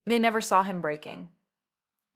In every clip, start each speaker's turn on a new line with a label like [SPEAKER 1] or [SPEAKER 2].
[SPEAKER 1] They never saw him breaking.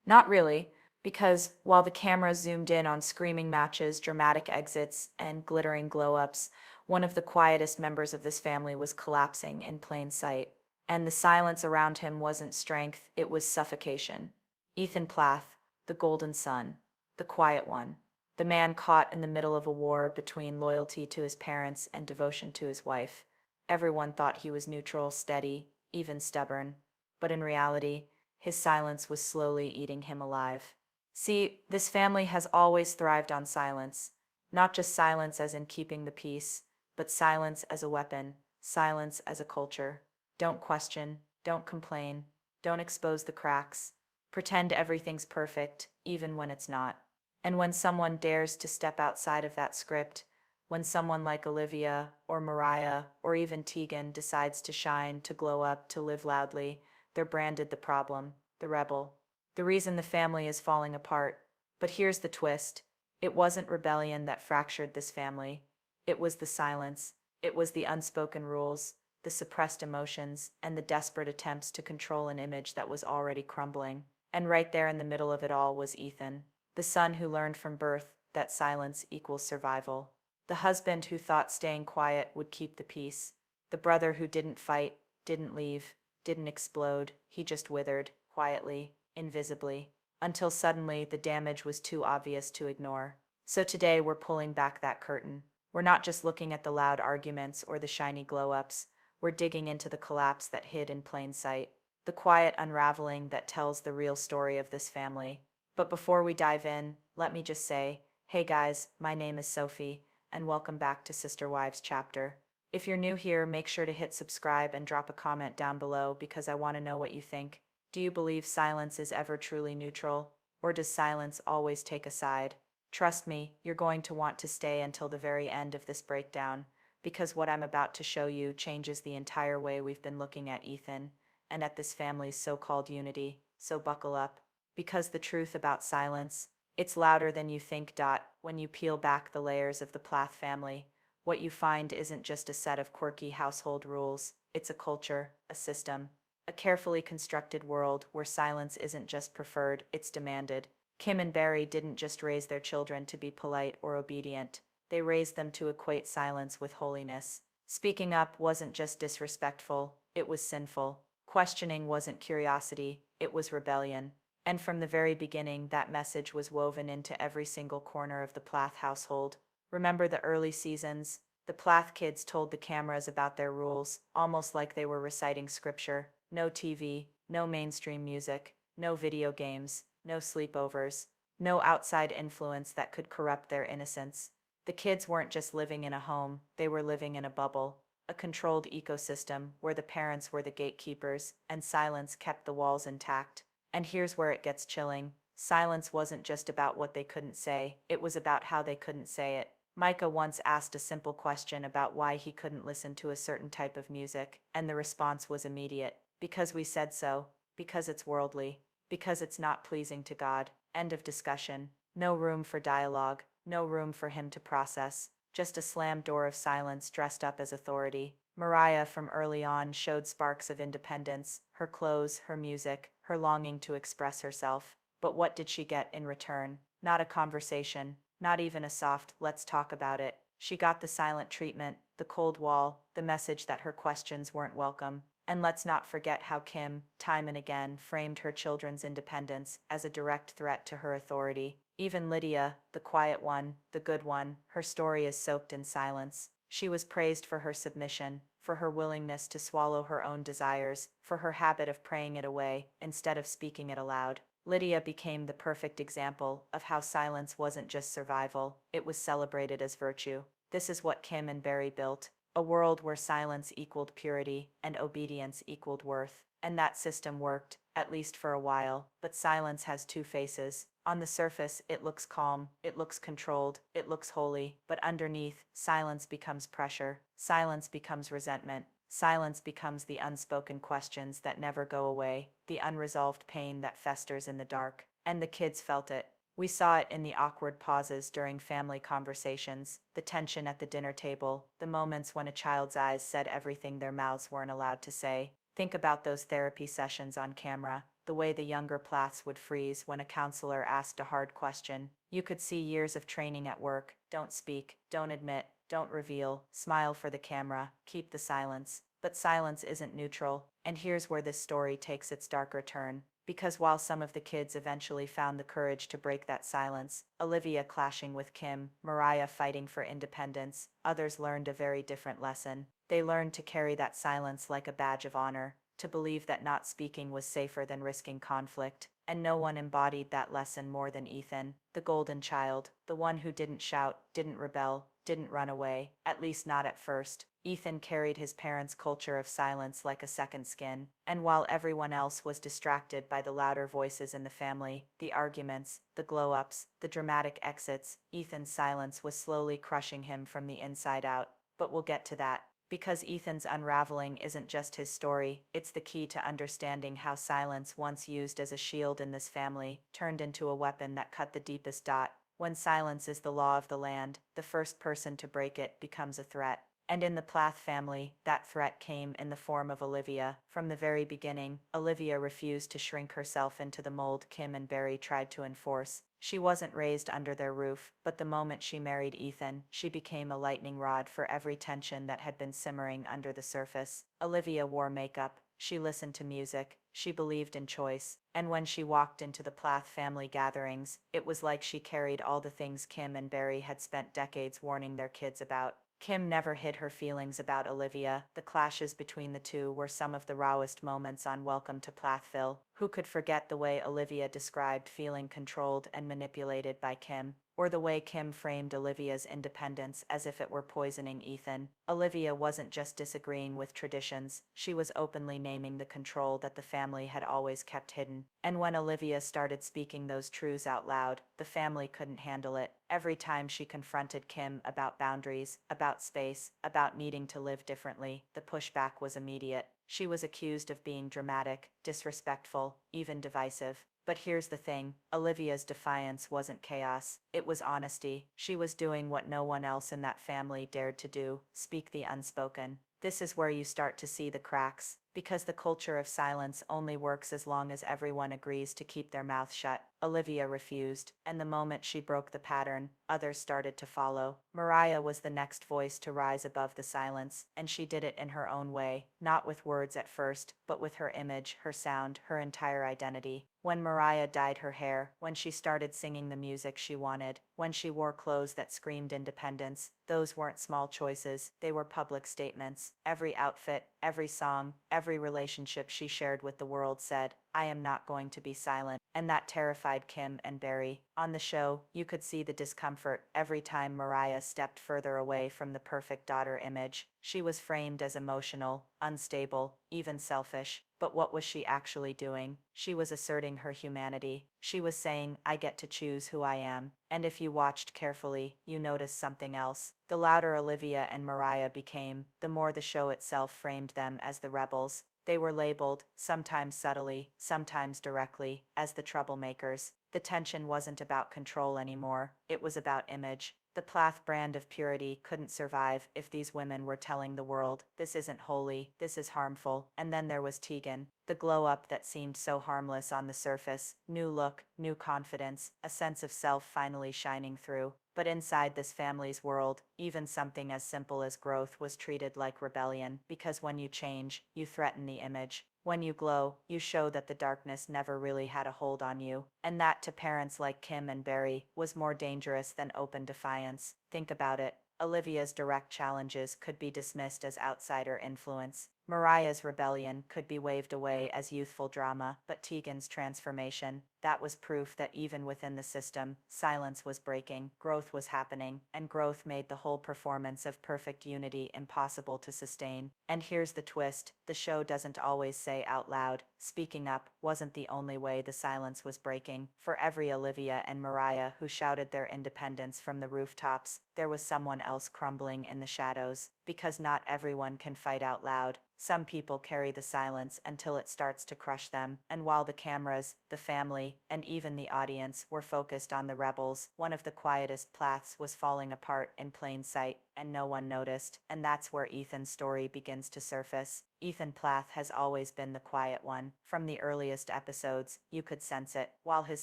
[SPEAKER 1] Not really, because while the camera zoomed in on screaming matches, dramatic exits, and glittering glow-ups, one of the quietest members of this family was collapsing in plain sight. And the silence around him wasn't strength, it was suffocation. Ethan Plath, the golden son, the quiet one, the man caught in the middle of a war between loyalty to his parents and devotion to his wife. Everyone thought he was neutral, steady, even stubborn. But in reality, his silence was slowly eating him alive. See, this family has always thrived on silence. Not just silence as in keeping the peace, but silence as a weapon, silence as a culture. Don't question, don't complain, don't expose the cracks. Pretend everything's perfect, even when it's not. And when someone dares to step outside of that script, when someone like Olivia or Moriah or even Tegan decides to shine, to glow up, to live loudly, they're branded the problem, the rebel, the reason the family is falling apart. But here's the twist. It wasn't rebellion that fractured this family. It was the silence. It was the unspoken rules, the suppressed emotions, and the desperate attempts to control an image that was already crumbling. And right there in the middle of it all was Ethan, the son who learned from birth that silence equals survival, the husband who thought staying quiet would keep the peace, the brother who didn't fight, didn't leave, didn't explode, he just withered, quietly, invisibly, until suddenly the damage was too obvious to ignore. So today we're pulling back that curtain. We're not just looking at the loud arguments or the shiny glow-ups, we're digging into the collapse that hid in plain sight, the quiet unraveling that tells the real story of this family. But before we dive in, let me just say, hey guys, my name is Sophie, and welcome back to Sister Wives Chapter. If you're new here, make sure to hit subscribe and drop a comment down below because I want to know what you think. Do you believe silence is ever truly neutral, or does silence always take a side? Trust me, you're going to want to stay until the very end of this breakdown, because what I'm about to show you changes the entire way we've been looking at Ethan and at this family's so-called unity. So buckle up, because the truth about silence, it's louder than you think. When you peel back the layers of the Plath family, what you find isn't just a set of quirky household rules, it's a culture, a system, a carefully constructed world where silence isn't just preferred, it's demanded. Kim and Barry didn't just raise their children to be polite or obedient, they raised them to equate silence with holiness. Speaking up wasn't just disrespectful, it was sinful. Questioning wasn't curiosity, it was rebellion. And from the very beginning, that message was woven into every single corner of the Plath household. Remember the early seasons? The Plath kids told the cameras about their rules, almost like they were reciting scripture. No TV, no mainstream music, no video games, no sleepovers, no outside influence that could corrupt their innocence. The kids weren't just living in a home, they were living in a bubble, a controlled ecosystem where the parents were the gatekeepers and silence kept the walls intact. And here's where it gets chilling. Silence wasn't just about what they couldn't say, it was about how they couldn't say it. Micah once asked a simple question about why he couldn't listen to a certain type of music, and the response was immediate. Because we said so, because it's worldly, because it's not pleasing to God. End of discussion. No room for dialogue, no room for him to process, just a slammed door of silence dressed up as authority. Moriah from early on showed sparks of independence, her clothes, her music, her longing to express herself. But what did she get in return? Not a conversation, not even a soft, let's talk about it. She got the silent treatment, the cold wall, the message that her questions weren't welcome. And let's not forget how Kim, time and again, framed her children's independence as a direct threat to her authority. Even Lydia, the quiet one, the good one, her story is soaked in silence. She was praised for her submission, for her willingness to swallow her own desires, for her habit of praying it away instead of speaking it aloud. Lydia became the perfect example of how silence wasn't just survival, it was celebrated as virtue. This is what Kim and Barry built, a world where silence equaled purity and obedience equaled worth. And that system worked, at least for a while. But silence has two faces. On the surface, it looks calm, it looks controlled, it looks holy. But underneath, silence becomes pressure, silence becomes resentment, silence becomes the unspoken questions that never go away, the unresolved pain that festers in the dark. And the kids felt it. We saw it in the awkward pauses during family conversations, the tension at the dinner table, the moments when a child's eyes said everything their mouths weren't allowed to say. Think about those therapy sessions on camera, the way the younger Plaths would freeze when a counselor asked a hard question. You could see years of training at work. Don't speak, don't admit, don't reveal, smile for the camera, keep the silence. But silence isn't neutral, and here's where this story takes its darker turn. Because while some of the kids eventually found the courage to break that silence, Olivia clashing with Kim, Moriah fighting for independence, others learned a very different lesson. They learned to carry that silence like a badge of honor, to believe that not speaking was safer than risking conflict, and no one embodied that lesson more than Ethan, the golden child, the one who didn't shout, didn't rebel, didn't run away, at least not at first. Ethan carried his parents' culture of silence like a second skin, and while everyone else was distracted by the louder voices in the family, the arguments, the glow-ups, the dramatic exits, Ethan's silence was slowly crushing him from the inside out. But we'll get to that. Because Ethan's unraveling isn't just his story, it's the key to understanding how silence, once used as a shield in this family, turned into a weapon that cut the deepest dot. When silence is the law of the land, the first person to break it becomes a threat. And in the Plath family, that threat came in the form of Olivia. From the very beginning, Olivia refused to shrink herself into the mold Kim and Barry tried to enforce. She wasn't raised under their roof, but the moment she married Ethan, she became a lightning rod for every tension that had been simmering under the surface. Olivia wore makeup, she listened to music, she believed in choice, and when she walked into the Plath family gatherings, it was like she carried all the things Kim and Barry had spent decades warning their kids about. Kim never hid her feelings about Olivia. The clashes between the two were some of the rawest moments on Welcome to Plathville. Who could forget the way Olivia described feeling controlled and manipulated by Kim, or the way Kim framed Olivia's independence as if it were poisoning Ethan? Olivia wasn't just disagreeing with traditions, she was openly naming the control that the family had always kept hidden. And when Olivia started speaking those truths out loud, the family couldn't handle it. Every time she confronted Kim about boundaries, about space, about needing to live differently, the pushback was immediate. She was accused of being dramatic, disrespectful, even divisive. But here's the thing, Olivia's defiance wasn't chaos, it was honesty. She was doing what no one else in that family dared to do, speak the unspoken. This is where you start to see the cracks, because the culture of silence only works as long as everyone agrees to keep their mouth shut. Olivia refused, and the moment she broke the pattern, others started to follow. Moriah was the next voice to rise above the silence, and she did it in her own way, not with words at first, but with her image, her sound, her entire identity. When Moriah dyed her hair, when she started singing the music she wanted, when she wore clothes that screamed independence, those weren't small choices, they were public statements. Every outfit, every song, every relationship she shared with the world said, "I am not going to be silent." And that terrified Kim and Barry. On the show, you could see the discomfort every time Moriah stepped further away from the perfect daughter image. She was framed as emotional, unstable, even selfish. But what was she actually doing? She was asserting her humanity. She was saying, "I get to choose who I am." And if you watched carefully, you noticed something else. The louder Olivia and Moriah became, the more the show itself framed them as the rebels. They were labeled, sometimes subtly, sometimes directly, as the troublemakers. The tension wasn't about control anymore, it was about image. The Plath brand of purity couldn't survive if these women were telling the world, "This isn't holy, this is harmful." And then there was Tegan, the glow-up that seemed so harmless on the surface. New look, new confidence, a sense of self finally shining through. But inside this family's world, even something as simple as growth was treated like rebellion, because when you change, you threaten the image. When you glow, you show that the darkness never really had a hold on you. And that, to parents like Kim and Barry, was more dangerous than open defiance. Think about it. Olivia's direct challenges could be dismissed as outsider influence. Moriah's rebellion could be waved away as youthful drama, but Tegan's transformation, that was proof that even within the system, silence was breaking, growth was happening, and growth made the whole performance of perfect unity impossible to sustain. And here's the twist, the show doesn't always say out loud, speaking up wasn't the only way the silence was breaking. For every Olivia and Moriah who shouted their independence from the rooftops, there was someone else crumbling in the shadows. Because not everyone can fight out loud. Some people carry the silence until it starts to crush them, and while the cameras, the family, and even the audience were focused on the rebels, one of the quietest Plaths was falling apart in plain sight. and no one noticed, and that's where Ethan's story begins to surface. Ethan Plath has always been the quiet one. From the earliest episodes, you could sense it. While his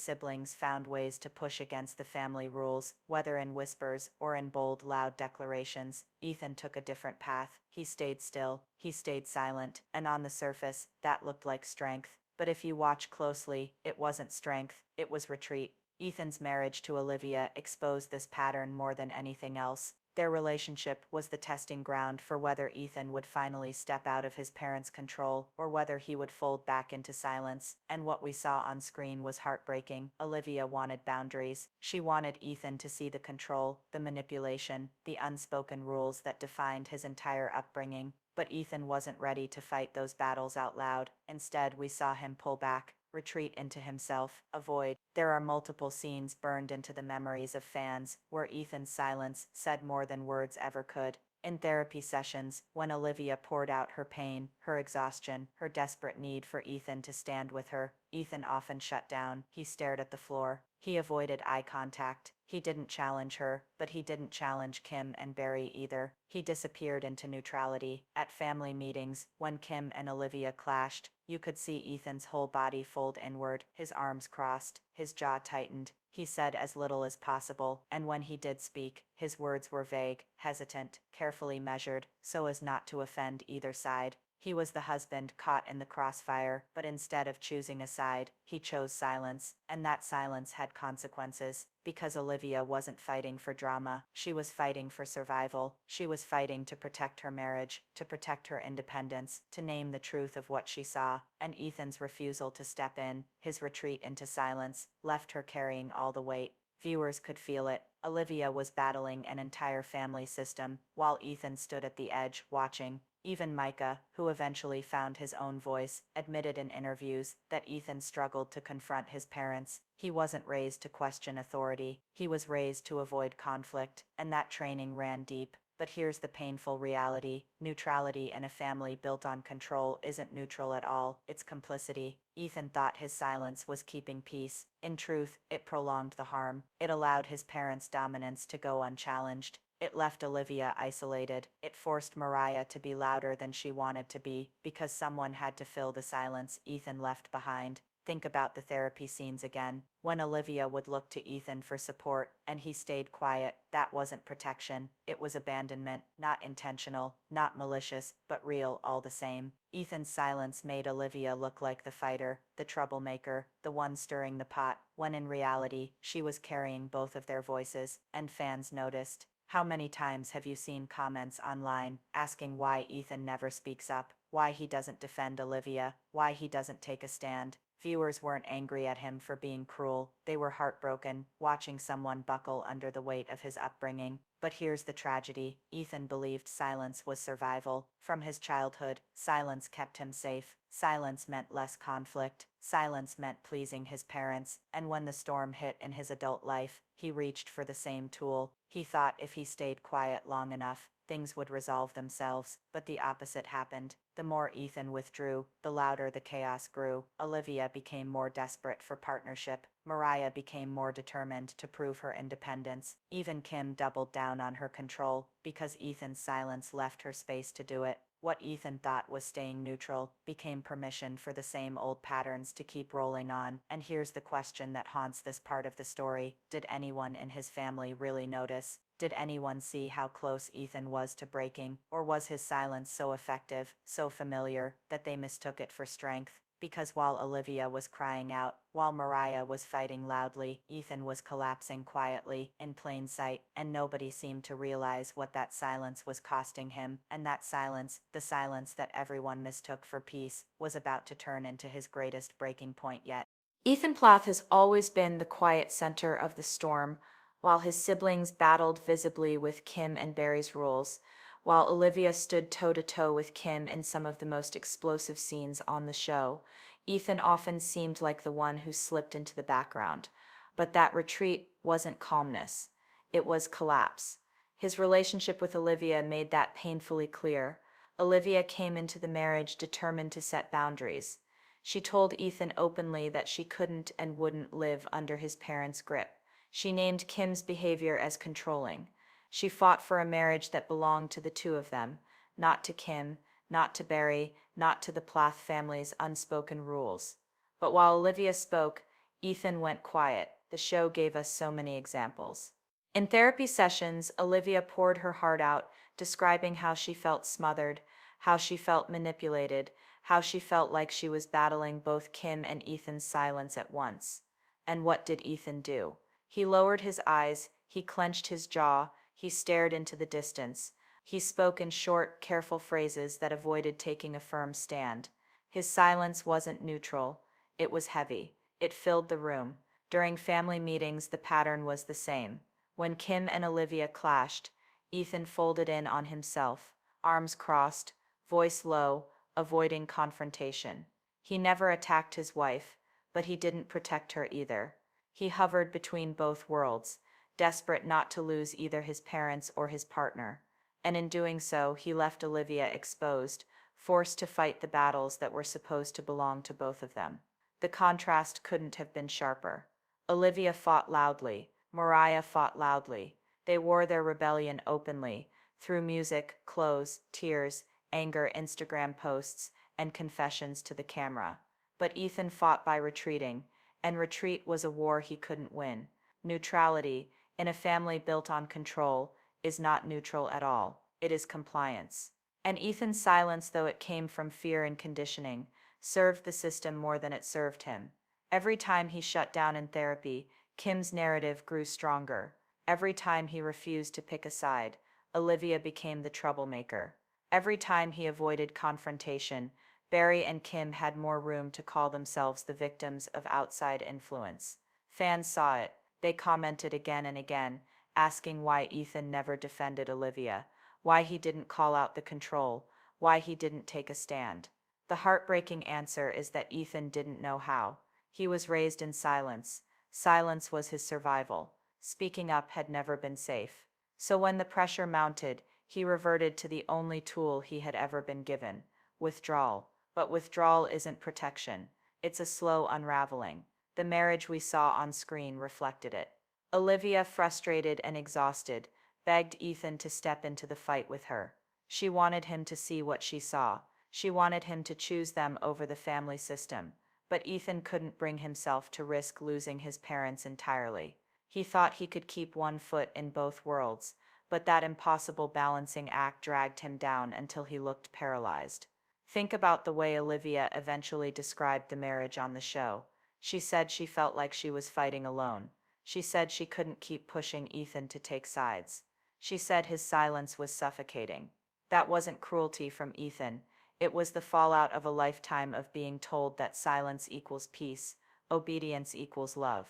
[SPEAKER 1] siblings found ways to push against the family rules, whether in whispers or in bold, loud declarations, Ethan took a different path. He stayed still, he stayed silent, and on the surface, that looked like strength. But if you watch closely, it wasn't strength, it was retreat. Ethan's marriage to Olivia exposed this pattern more than anything else. Their relationship was the testing ground for whether Ethan would finally step out of his parents' control or whether he would fold back into silence. And what we saw on screen was heartbreaking. Olivia wanted boundaries. She wanted Ethan to see the control, the manipulation, the unspoken rules that defined his entire upbringing. But Ethan wasn't ready to fight those battles out loud. Instead, we saw him pull back, retreat into himself, avoid. There are multiple scenes burned into the memories of fans where Ethan's silence said more than words ever could. In therapy sessions, when Olivia poured out her pain, her exhaustion, her desperate need for Ethan to stand with her, Ethan often shut down. He stared at the floor. He avoided eye contact. He didn't challenge her, but he didn't challenge Kim and Barry either. He disappeared into neutrality. At family meetings, when Kim and Olivia clashed, you could see Ethan's whole body fold inward, his arms crossed, his jaw tightened. He said as little as possible, and when he did speak, his words were vague, hesitant, carefully measured, so as not to offend either side. He was the husband caught in the crossfire, but instead of choosing a side, he chose silence, and that silence had consequences. Because Olivia wasn't fighting for drama, she was fighting for survival. She was fighting to protect her marriage, to protect her independence, to name the truth of what she saw. And Ethan's refusal to step in, his retreat into silence, left her carrying all the weight. Viewers could feel it. Olivia was battling an entire family system, while Ethan stood at the edge, watching. Even Micah, who eventually found his own voice, admitted in interviews that Ethan struggled to confront his parents. He wasn't raised to question authority. He was raised to avoid conflict, and that training ran deep. But here's the painful reality. Neutrality in a family built on control isn't neutral at all, it's complicity. Ethan thought his silence was keeping peace. In truth, it prolonged the harm. It allowed his parents' dominance to go unchallenged. It left Olivia isolated. It forced Moriah to be louder than she wanted to be, because someone had to fill the silence Ethan left behind. Think about the therapy scenes again. When Olivia would look to Ethan for support, and he stayed quiet, that wasn't protection. It was abandonment, not intentional, not malicious, but real all the same. Ethan's silence made Olivia look like the fighter, the troublemaker, the one stirring the pot, when in reality, she was carrying both of their voices, and fans noticed. How many times have you seen comments online asking why Ethan never speaks up, why he doesn't defend Olivia, why he doesn't take a stand? Viewers weren't angry at him for being cruel. They were heartbroken, watching someone buckle under the weight of his upbringing. But here's the tragedy. Ethan believed silence was survival. From his childhood, silence kept him safe. Silence meant less conflict. Silence meant pleasing his parents. And when the storm hit in his adult life, he reached for the same tool. He thought if he stayed quiet long enough, things would resolve themselves, but the opposite happened. The more Ethan withdrew, the louder the chaos grew. Olivia became more desperate for partnership. Moriah became more determined to prove her independence. Even Kim doubled down on her control, because Ethan's silence left her space to do it. What Ethan thought was staying neutral became permission for the same old patterns to keep rolling on. And here's the question that haunts this part of the story. Did anyone in his family really notice? Did anyone see how close Ethan was to breaking, or was his silence so effective, so familiar, that they mistook it for strength? Because while Olivia was crying out, while Moriah was fighting loudly, Ethan was collapsing quietly, in plain sight, and nobody seemed to realize what that silence was costing him. And that silence, the silence that everyone mistook for peace, was about to turn into his greatest breaking point yet. Ethan Plath has always been the quiet center of the storm, while his siblings battled visibly with Kim and Barry's rules, while Olivia stood toe-to-toe with Kim in some of the most explosive scenes on the show. Ethan often seemed like the one who slipped into the background. But that retreat wasn't calmness. It was collapse. His relationship with Olivia made that painfully clear. Olivia came into the marriage determined to set boundaries. She told Ethan openly that she couldn't and wouldn't live under his parents' grip. She named Kim's behavior as controlling. She fought for a marriage that belonged to the two of them, not to Kim, not to Barry, not to the Plath family's unspoken rules. But while Olivia spoke, Ethan went quiet. The show gave us so many examples. In therapy sessions, Olivia poured her heart out, describing how she felt smothered, how she felt manipulated, how she felt like she was battling both Kim and Ethan's silence at once. And what did Ethan do? He lowered his eyes, he clenched his jaw, he stared into the distance. He spoke in short, careful phrases that avoided taking a firm stand. His silence wasn't neutral, it was heavy. It filled the room. During family meetings, the pattern was the same. When Kim and Olivia clashed, Ethan folded in on himself, arms crossed, voice low, avoiding confrontation. He never attacked his wife, but he didn't protect her either. He hovered between both worlds, desperate not to lose either his parents or his partner. And in doing so, he left Olivia exposed, forced to fight the battles that were supposed to belong to both of them. The contrast couldn't have been sharper. Olivia fought loudly. Moriah fought loudly. They wore their rebellion openly, through music, clothes, tears, anger, Instagram posts, and confessions to the camera. But Ethan fought by retreating, and retreat was a war he couldn't win. Neutrality, in a family built on control, is not neutral at all. It is compliance. And Ethan's silence, though it came from fear and conditioning, served the system more than it served him. Every time he shut down in therapy, Kim's narrative grew stronger. Every time he refused to pick a side, Olivia became the troublemaker. Every time he avoided confrontation, Barry and Kim had more room to call themselves the victims of outside influence. Fans saw it. They commented again and again, asking why Ethan never defended Olivia, why he didn't call out the control, why he didn't take a stand. The heartbreaking answer is that Ethan didn't know how. He was raised in silence. Silence was his survival. Speaking up had never been safe. So when the pressure mounted, he reverted to the only tool he had ever been given: withdrawal. But withdrawal isn't protection. It's a slow unraveling. The marriage we saw on screen reflected it. Olivia, frustrated and exhausted, begged Ethan to step into the fight with her. She wanted him to see what she saw. She wanted him to choose them over the family system. But Ethan couldn't bring himself to risk losing his parents entirely. He thought he could keep one foot in both worlds, but that impossible balancing act dragged him down until he looked paralyzed. Think about the way Olivia eventually described the marriage on the show. She said she felt like she was fighting alone. She said she couldn't keep pushing Ethan to take sides. She said his silence was suffocating. That wasn't cruelty from Ethan. It was the fallout of a lifetime of being told that silence equals peace, obedience equals love,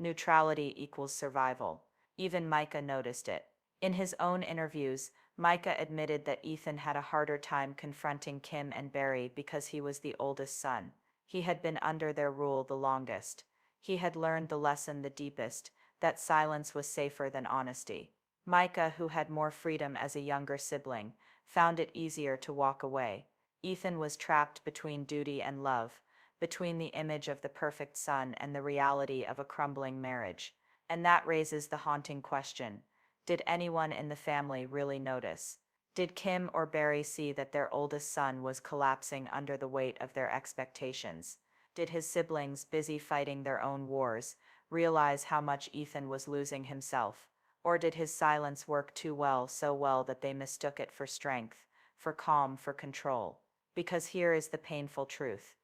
[SPEAKER 1] neutrality equals survival. Even Micah noticed it. In his own interviews, Micah admitted that Ethan had a harder time confronting Kim and Barry because he was the oldest son. He had been under their rule the longest. He had learned the lesson the deepest, that silence was safer than honesty. Micah, who had more freedom as a younger sibling, found it easier to walk away. Ethan was trapped between duty and love, between the image of the perfect son and the reality of a crumbling marriage. And that raises the haunting question: did anyone in the family really notice? Did Kim or Barry see that their oldest son was collapsing under the weight of their expectations? Did his siblings, busy fighting their own wars, realize how much Ethan was losing himself? Or did his silence work too well, so well that they mistook it for strength, for calm, for control? Because here is the painful truth.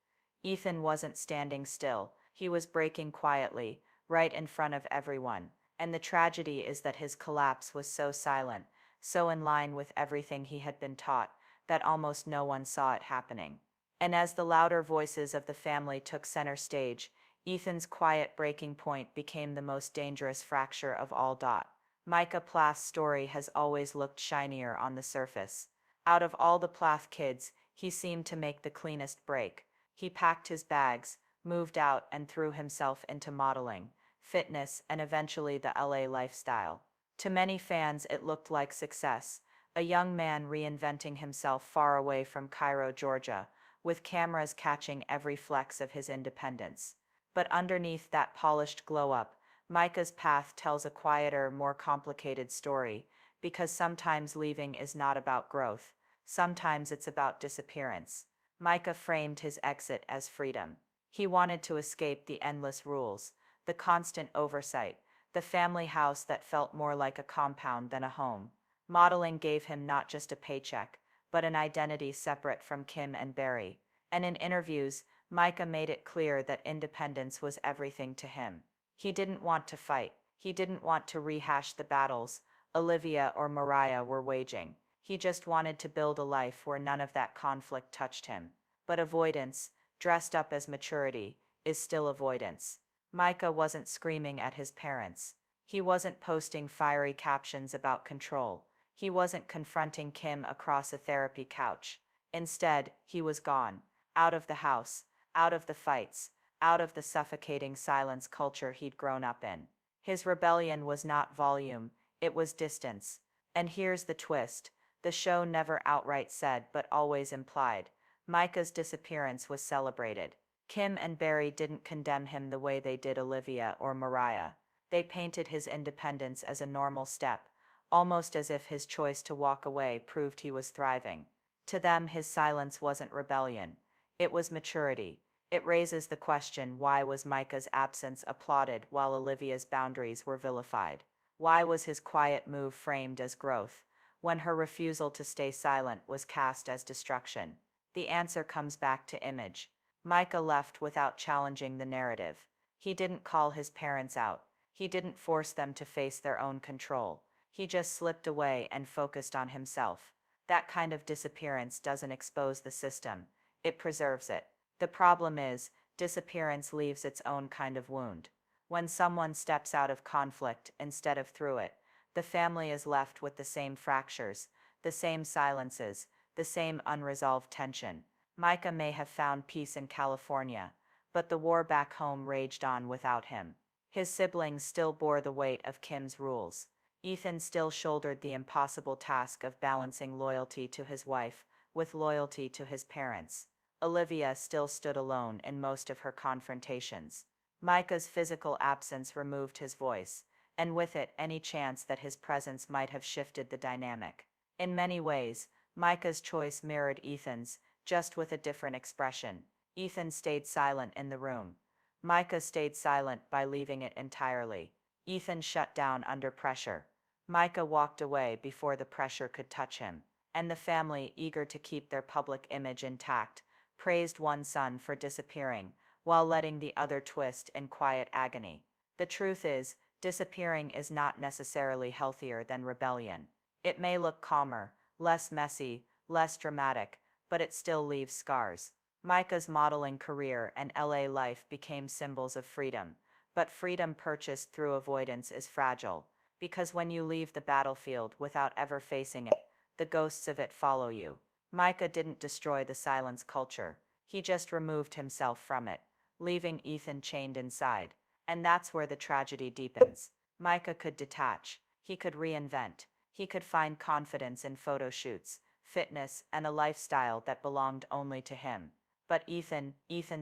[SPEAKER 1] Ethan wasn't standing still. He was breaking quietly, right in front of everyone. And the tragedy is that his collapse was so silent, so in line with everything he had been taught, that almost no one saw it happening. And as the louder voices of the family took center stage, Ethan's quiet breaking point became the most dangerous fracture of all. Micah Plath's story has always looked shinier on the surface. Out of all the Plath kids, he seemed to make the cleanest break. He packed his bags, moved out, and threw himself into modeling, fitness, and eventually the LA lifestyle. To many fans, it looked like success, a young man reinventing himself far away from Cairo, Georgia, with cameras catching every flex of his independence. But underneath that polished glow-up, Micah's path tells a quieter, more complicated story. because sometimes leaving is not about growth, sometimes it's about disappearance. Micah framed his exit as freedom. He wanted to escape the endless rules, the constant oversight, the family house that felt more like a compound than a home. Modeling gave him not just a paycheck, but an identity separate from Kim and Barry. And in interviews, Micah made it clear that independence was everything to him. He didn't want to fight. He didn't want to rehash the battles Olivia or Moriah were waging. He just wanted to build a life where none of that conflict touched him. But avoidance, dressed up as maturity, is still avoidance. Micah wasn't screaming at his parents. He wasn't posting fiery captions about control. He wasn't confronting Kim across a therapy couch. Instead, he was gone. Out of the house, out of the fights, out of the suffocating silence culture he'd grown up in. His rebellion was not volume, it was distance. And here's the twist. The show never outright said but always implied. Micah's disappearance was celebrated. Kim and Barry didn't condemn him the way they did Olivia or Moriah. They painted his independence as a normal step, almost as if his choice to walk away proved he was thriving. To them, his silence wasn't rebellion. It was maturity. It raises the question, why was Micah's absence applauded while Olivia's boundaries were vilified? Why was his quiet move framed as growth, when her refusal to stay silent was cast as destruction? The answer comes back to image. Micah left without challenging the narrative. He didn't call his parents out. He didn't force them to face their own control. He just slipped away and focused on himself. That kind of disappearance doesn't expose the system, it preserves it. The problem is, disappearance leaves its own kind of wound. When someone steps out of conflict instead of through it, the family is left with the same fractures, the same silences, the same unresolved tension. Micah may have found peace in California, but the war back home raged on without him. His siblings still bore the weight of Kim's rules. Ethan still shouldered the impossible task of balancing loyalty to his wife with loyalty to his parents. Olivia still stood alone in most of her confrontations. Micah's physical absence removed his voice, and with it any chance that his presence might have shifted the dynamic. In many ways, Micah's choice mirrored Ethan's, just with a different expression. Ethan stayed silent in the room. Micah stayed silent by leaving it entirely. Ethan shut down under pressure. Micah walked away before the pressure could touch him, and the family, eager to keep their public image intact, praised one son for disappearing, while letting the other twist in quiet agony. The truth is, disappearing is not necessarily healthier than rebellion. It may look calmer, less messy, less dramatic, but it still leaves scars. Micah's modeling career and LA life became symbols of freedom, but freedom purchased through avoidance is fragile, because when you leave the battlefield without ever facing it, the ghosts of it follow you. Micah didn't destroy the silence culture, he just removed himself from it, leaving Ethan chained inside. And that's where the tragedy deepens. Micah could detach, he could reinvent, he could find confidence in photo shoots, fitness, and a lifestyle that belonged only to him. But Ethan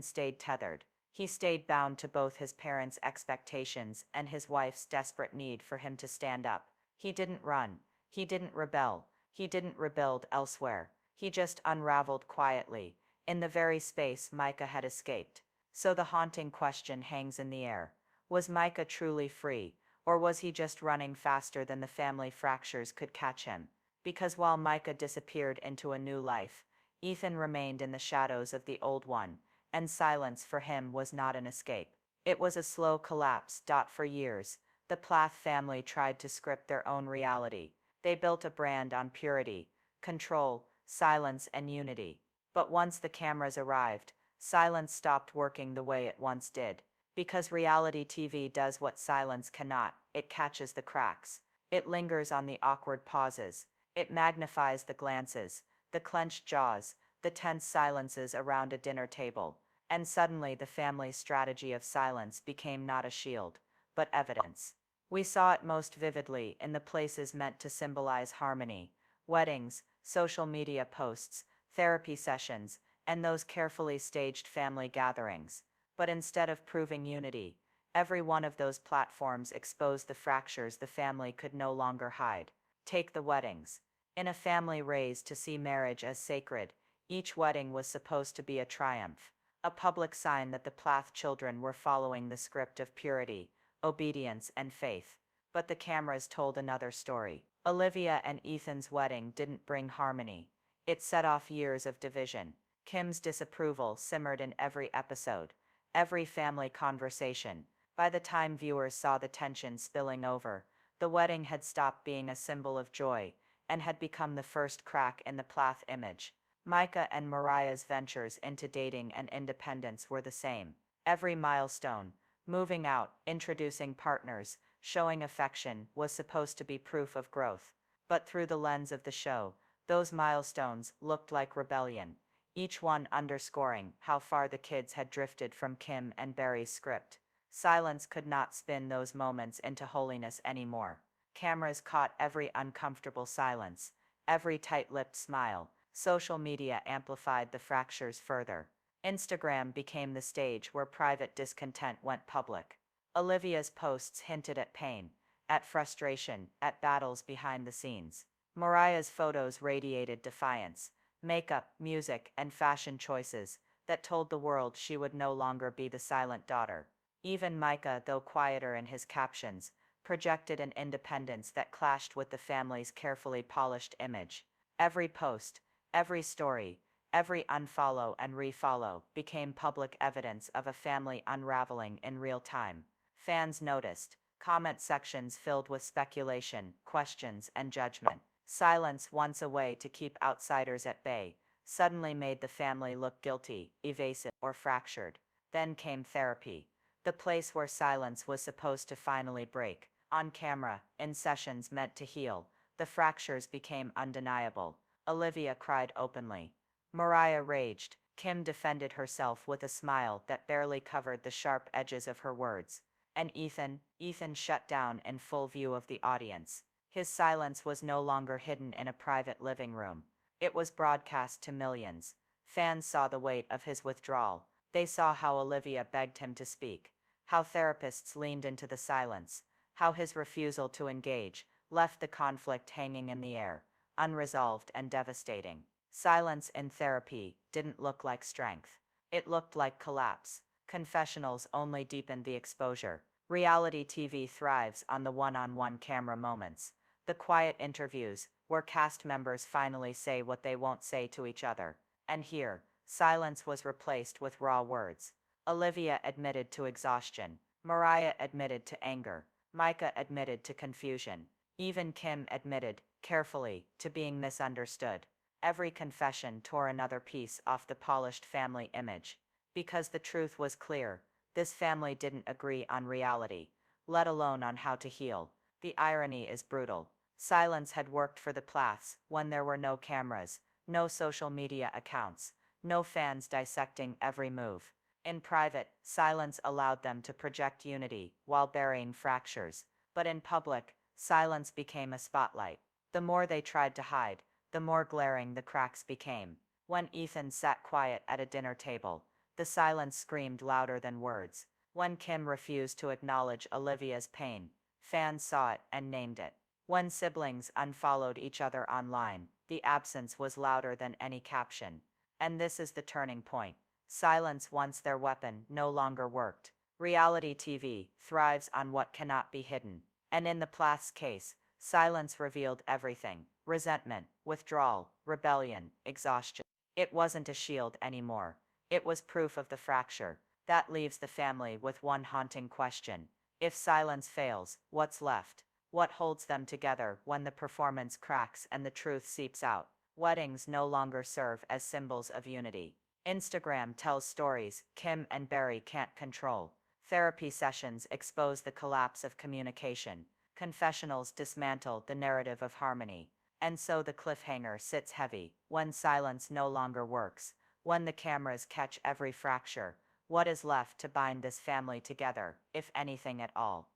[SPEAKER 1] stayed tethered. He stayed bound to both his parents' expectations and his wife's desperate need for him to stand up. He didn't run. He didn't rebel. He didn't rebuild elsewhere. He just unraveled quietly, in the very space Micah had escaped. So the haunting question hangs in the air. Was Micah truly free, or was he just running faster than the family fractures could catch him? Because while Micah disappeared into a new life, Ethan remained in the shadows of the old one, and silence for him was not an escape. It was a slow collapse. For years, the Plath family tried to script their own reality. They built a brand on purity, control, silence, and unity. But once the cameras arrived, silence stopped working the way it once did. Because reality TV does what silence cannot, it catches the cracks. It lingers on the awkward pauses. It magnifies the glances, the clenched jaws, the tense silences around a dinner table. And suddenly the family's strategy of silence became not a shield, but evidence. We saw it most vividly in the places meant to symbolize harmony: weddings, social media posts, therapy sessions, and those carefully staged family gatherings. But instead of proving unity, every one of those platforms exposed the fractures the family could no longer hide. Take the weddings. In a family raised to see marriage as sacred, each wedding was supposed to be a triumph, a public sign that the Plath children were following the script of purity, obedience, and faith. But the cameras told another story. Olivia and Ethan's wedding didn't bring harmony. It set off years of division. Kim's disapproval simmered in every episode, every family conversation. By the time viewers saw the tension spilling over, the wedding had stopped being a symbol of joy and had become the first crack in the Plath image. Micah and Moriah's ventures into dating and independence were the same. Every milestone, moving out, introducing partners, showing affection, was supposed to be proof of growth. But through the lens of the show, those milestones looked like rebellion, each one underscoring how far the kids had drifted from Kim and Barry's script. Silence could not spin those moments into holiness anymore. Cameras caught every uncomfortable silence, every tight-lipped smile. Social media amplified the fractures further. Instagram became the stage where private discontent went public. Olivia's posts hinted at pain, at frustration, at battles behind the scenes. Moriah's photos radiated defiance, makeup, music, and fashion choices that told the world she would no longer be the silent daughter. Even Micah, though quieter in his captions, projected an independence that clashed with the family's carefully polished image. Every post, every story, every unfollow and refollow became public evidence of a family unraveling in real time. Fans noticed, comment sections filled with speculation, questions, and judgment. Silence, once a way to keep outsiders at bay, suddenly made the family look guilty, evasive, or fractured. Then came therapy, the place where silence was supposed to finally break. On camera, in sessions meant to heal, the fractures became undeniable. Olivia cried openly. Moriah raged. Kim defended herself with a smile that barely covered the sharp edges of her words. And Ethan shut down in full view of the audience. His silence was no longer hidden in a private living room. It was broadcast to millions. Fans saw the weight of his withdrawal. They saw how Olivia begged him to speak, how therapists leaned into the silence, how his refusal to engage left the conflict hanging in the air, unresolved and devastating. Silence in therapy didn't look like strength. It looked like collapse. Confessionals only deepened the exposure. Reality TV thrives on the one-on-one camera moments, the quiet interviews where cast members finally say what they won't say to each other. And here, silence was replaced with raw words. Olivia admitted to exhaustion. Moriah admitted to anger. Micah admitted to confusion. Even Kim admitted, carefully, to being misunderstood. Every confession tore another piece off the polished family image. Because the truth was clear, this family didn't agree on reality, let alone on how to heal. The irony is brutal. Silence had worked for the Plaths when there were no cameras, no social media accounts, no fans dissecting every move. In private, silence allowed them to project unity while burying fractures. But in public, silence became a spotlight. The more they tried to hide, the more glaring the cracks became. When Ethan sat quiet at a dinner table, the silence screamed louder than words. When Kim refused to acknowledge Olivia's pain, fans saw it and named it. When siblings unfollowed each other online, the absence was louder than any caption. And this is the turning point. Silence, once their weapon, no longer worked. Reality TV thrives on what cannot be hidden. And in the Plath's case, silence revealed everything: resentment, withdrawal, rebellion, exhaustion. It wasn't a shield anymore. It was proof of the fracture. That leaves the family with one haunting question. If silence fails, what's left? What holds them together when the performance cracks and the truth seeps out? Weddings no longer serve as symbols of unity. Instagram tells stories Kim and Barry can't control. Therapy sessions expose the collapse of communication. Confessionals dismantle the narrative of harmony. And so the cliffhanger sits heavy. When silence no longer works, when the cameras catch every fracture, what is left to bind this family together, if anything at all?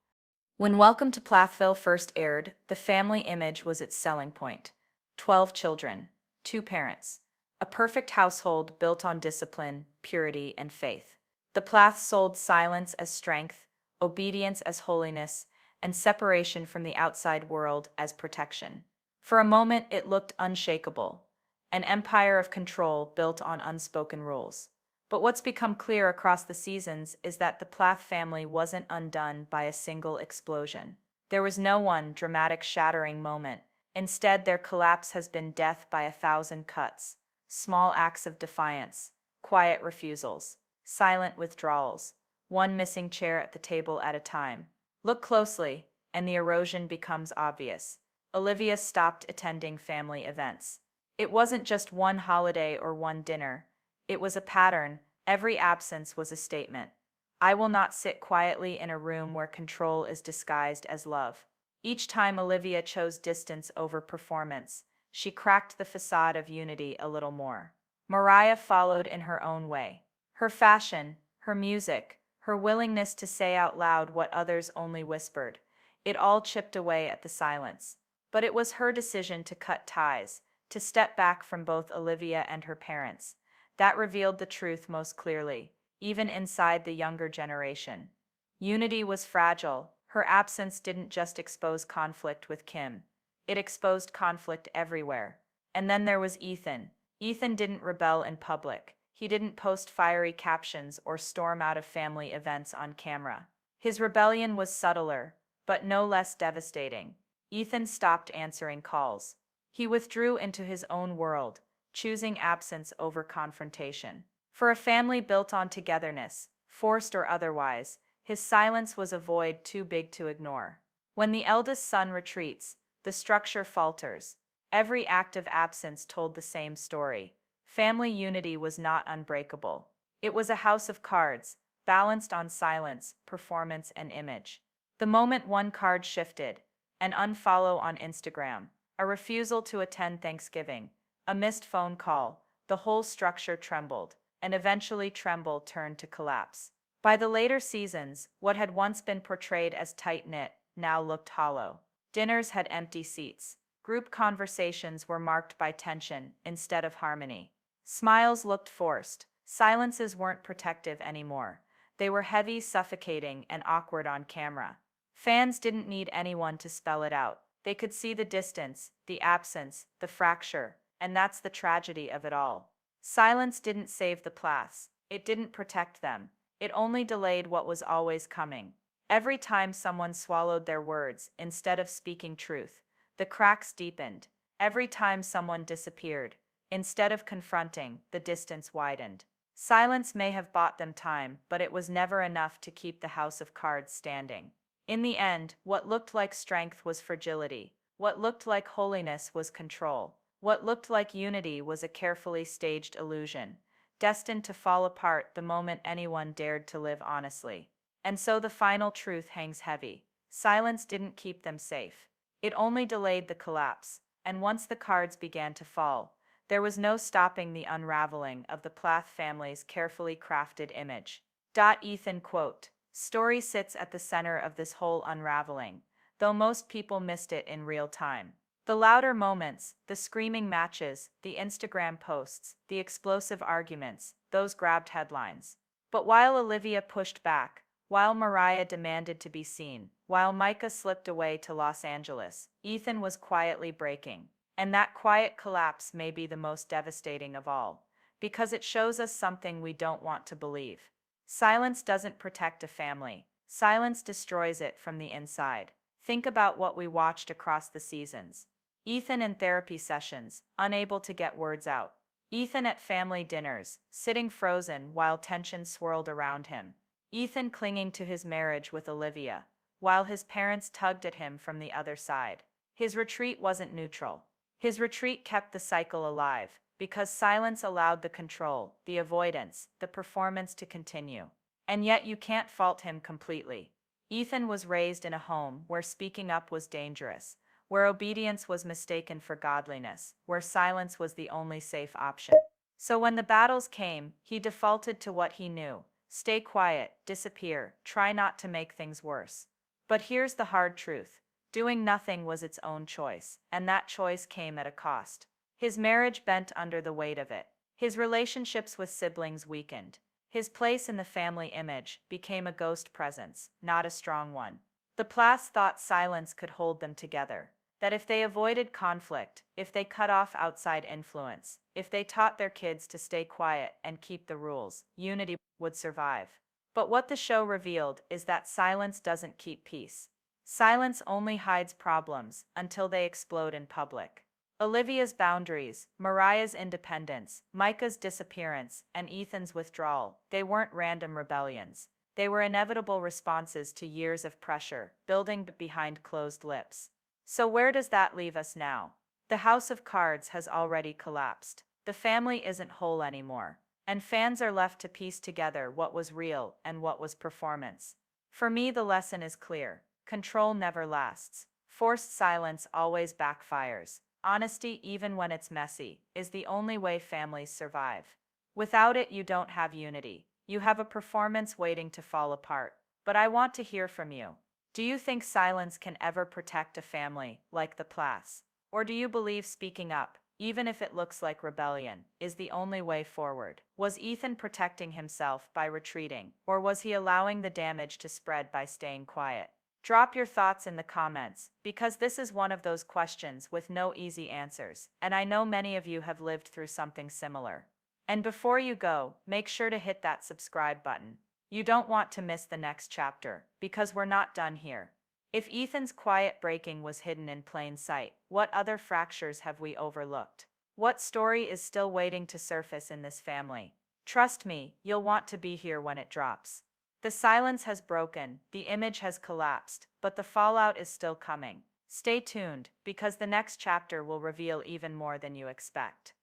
[SPEAKER 1] When Welcome to Plathville first aired, the family image was its selling point. 12 children, 2 parents. A perfect household built on discipline, purity, and faith. The Plaths sold silence as strength, obedience as holiness, and separation from the outside world as protection. For a moment, it looked unshakable, an empire of control built on unspoken rules. But what's become clear across the seasons is that the Plath family wasn't undone by a single explosion. There was no one dramatic shattering moment. Instead, their collapse has been death by 1,000 cuts, small acts of defiance, quiet refusals, silent withdrawals, one missing chair at the table at a time. Look closely, and the erosion becomes obvious. Olivia stopped attending family events. It wasn't just one holiday or one dinner. It was a pattern. Every absence was a statement. I will not sit quietly in a room where control is disguised as love. Each time Olivia chose distance over performance, she cracked the facade of unity a little more. Moriah followed in her own way. Her fashion, her music, her willingness to say out loud what others only whispered, it all chipped away at the silence. But it was her decision to cut ties, to step back from both Olivia and her parents, that revealed the truth most clearly, even inside the younger generation. Unity was fragile. Her absence didn't just expose conflict with Kim, it exposed conflict everywhere. And then there was Ethan. Ethan didn't rebel in public. He didn't post fiery captions or storm out of family events on camera. His rebellion was subtler, but no less devastating. Ethan stopped answering calls. He withdrew into his own world, choosing absence over confrontation. For a family built on togetherness, forced or otherwise, his silence was a void too big to ignore. When the eldest son retreats, the structure falters. Every act of absence told the same story. Family unity was not unbreakable. It was a house of cards, balanced on silence, performance, and image. The moment one card shifted, an unfollow on Instagram, a refusal to attend Thanksgiving, a missed phone call, the whole structure trembled, and eventually tremble turned to collapse. By the later seasons, what had once been portrayed as tight-knit now looked hollow. Dinners had empty seats. Group conversations were marked by tension instead of harmony. Smiles looked forced. Silences weren't protective anymore. They were heavy, suffocating, and awkward on camera. Fans didn't need anyone to spell it out. They could see the distance, the absence, the fracture, and that's the tragedy of it all. Silence didn't save the Plaths. It didn't protect them. It only delayed what was always coming. Every time someone swallowed their words instead of speaking truth, the cracks deepened. Every time someone disappeared, instead of confronting, the distance widened. Silence may have bought them time, but it was never enough to keep the house of cards standing. In the end, what looked like strength was fragility. What looked like holiness was control. What looked like unity was a carefully staged illusion, destined to fall apart the moment anyone dared to live honestly. And so the final truth hangs heavy. Silence didn't keep them safe. It only delayed the collapse, and once the cards began to fall, there was no stopping the unraveling of the Plath family's carefully crafted image. Ethan quote, "Story sits at the center of this whole unraveling, though most people missed it in real time. The louder moments, the screaming matches, the Instagram posts, the explosive arguments, those grabbed headlines. But while Olivia pushed back, while Moriah demanded to be seen, while Micah slipped away to Los Angeles, Ethan was quietly breaking. And that quiet collapse may be the most devastating of all, because it shows us something we don't want to believe. Silence doesn't protect a family. Silence destroys it from the inside. Think about what we watched across the seasons. Ethan in therapy sessions, unable to get words out. Ethan at family dinners, sitting frozen while tension swirled around him. Ethan clinging to his marriage with Olivia, while his parents tugged at him from the other side. His retreat wasn't neutral. His retreat kept the cycle alive, because silence allowed the control, the avoidance, the performance to continue. And yet you can't fault him completely. Ethan was raised in a home where speaking up was dangerous, where obedience was mistaken for godliness, where silence was the only safe option. So when the battles came, he defaulted to what he knew. Stay quiet, disappear, try not to make things worse. But here's the hard truth. Doing nothing was its own choice, and that choice came at a cost. His marriage bent under the weight of it. His relationships with siblings weakened. His place in the family image became a ghost presence, not a strong one. The Plaths thought silence could hold them together. That if they avoided conflict, if they cut off outside influence, if they taught their kids to stay quiet and keep the rules, unity would survive. But what the show revealed is that silence doesn't keep peace. Silence only hides problems until they explode in public. Olivia's boundaries, Moriah's independence, Micah's disappearance, and Ethan's withdrawal, they weren't random rebellions. They were inevitable responses to years of pressure, building behind closed lips. So where does that leave us now? The house of cards has already collapsed. The family isn't whole anymore. And fans are left to piece together what was real and what was performance. For me, the lesson is clear. Control never lasts. Forced silence always backfires. Honesty, even when it's messy, is the only way families survive. Without it, you don't have unity. You have a performance waiting to fall apart. But I want to hear from you. Do you think silence can ever protect a family like the Plaths? Or do you believe speaking up, even if it looks like rebellion, is the only way forward? Was Ethan protecting himself by retreating, or was he allowing the damage to spread by staying quiet? Drop your thoughts in the comments, because this is one of those questions with no easy answers, and I know many of you have lived through something similar. And before you go, make sure to hit that subscribe button. You don't want to miss the next chapter, because we're not done here. If Ethan's quiet breaking was hidden in plain sight, what other fractures have we overlooked? What story is still waiting to surface in this family? Trust me, you'll want to be here when it drops. The silence has broken, the image has collapsed, but the fallout is still coming. Stay tuned, because the next chapter will reveal even more than you expect.